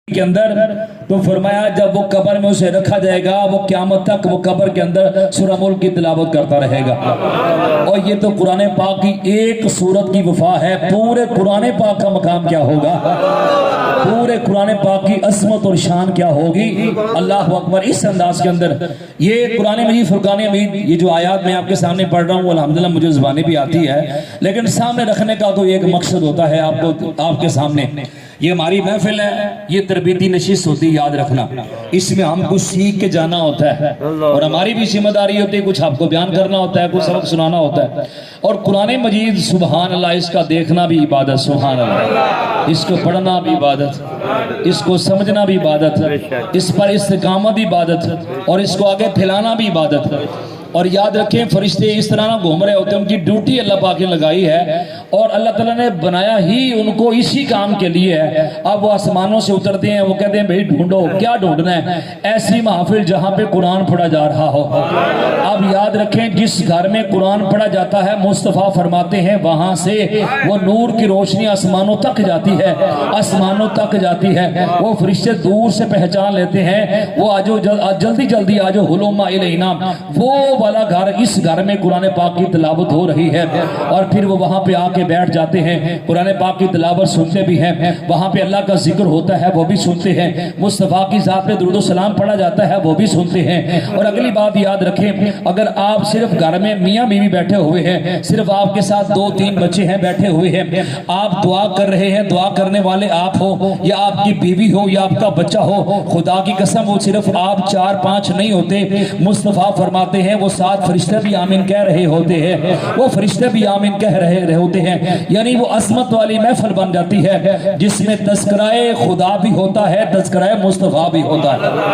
کے اندر تو فرمایا جب وہ قبر میں اسے رکھا جائے گا وہ قیامت تک وہ قبر کے اندر سورہ ملک کی تلاوت کرتا رہے گا۔ اور یہ تو قرآن پاک کی ایک سورت کی وفا ہے، پورے قرآن پاک کا مقام کیا ہوگا، پورے قرآن پاک کی عظمت اور شان کیا ہوگی۔ اللہ اکبر۔ اس انداز کے اندر یہ قرآن مجید فرقان حمید، یہ جو آیات میں آپ کے سامنے پڑھ رہا ہوں الحمدللہ مجھے زبانی بھی آتی ہے، لیکن سامنے رکھنے کا تو ایک مقصد ہوتا ہے آپ کے سامنے۔ یہ ہماری محفل ہے، یہ تربیتی نشست ہوتی ہے، یاد رکھنا اس میں ہم کچھ سیکھ کے جانا ہوتا ہے اور ہماری بھی ذمہ داری ہوتی ہے، کچھ آپ کو بیان کرنا ہوتا ہے، کچھ سبق سنانا ہوتا ہے۔ اور قرآن مجید سبحان اللہ، اس کا دیکھنا بھی عبادت، سبحان اللہ، اس کو پڑھنا بھی عبادت، اس کو سمجھنا بھی عبادت، اس پر استقامت بھی عبادت، اور اس کو آگے پھیلانا بھی عبادت۔ اور یاد رکھیں فرشتے اس طرح نہ گھوم رہے ہوتے ہیں، ان کی ڈیوٹی اللہ پاک نے لگائی ہے اور اللہ تعالیٰ نے بنایا ہی ان کو اسی کام کے لیے ہے۔ اب وہ آسمانوں سے اترتے ہیں، وہ کہتے ہیں بھئی ڈھونڈو، کیا ڈھونڈنا ہے؟ ایسی محفل جہاں پہ قرآن پڑھا جا رہا ہو۔ اب یاد رکھیں جس گھر میں قرآن پڑھا جاتا ہے مصطفیٰ فرماتے ہیں وہاں سے وہ نور کی روشنی آسمانوں تک جاتی ہے، آسمانوں تک جاتی ہے۔ وہ فرشتے دور سے پہچان لیتے ہیں، وہ آجو جلدی جلدی آجو ہلوما الینا، وہ والا گھر، اس گھر میں قرآن پاک کی تلاوت ہو رہی ہے۔ اور پھر وہ وہاں پہ آ کے بیٹھ جاتے ہیں، قرآن پاک کی تلاوت سنتے بھی ہیں، وہاں پہ اللہ کا ذکر ہوتا ہے وہ بھی سنتے ہیں، مصطفیٰ کی ذات پہ درود و سلام پڑھا جاتا ہے وہ بھی سنتے ہیں۔ اور اگلی بات یاد رکھیں، اگر آپ صرف گھر میں میاں بیوی بیٹھے ہوئے ہیں، صرف آپ کے ساتھ 2-3 بچے ہیں بیٹھے ہوئے ہیں، آپ دعا کر رہے ہیں، دعا کرنے والے آپ ہو یا آپ کی بیوی ہو یا آپ کا بچہ ہو، خدا کی قسم وہ صرف آپ 4-5 نہیں ہوتے، مصطفیٰ فرماتے ہیں وہ 7 فرشتے بھی آمین کہہ رہے ہوتے ہیں، وہ فرشتے بھی آمین کہہ رہے ہوتے ہیں۔ یعنی وہ عظمت والی محفل بن جاتی ہے جس میں تذکرہ خدا بھی ہوتا ہے، تذکرہ مصطفیٰ بھی ہوتا ہے۔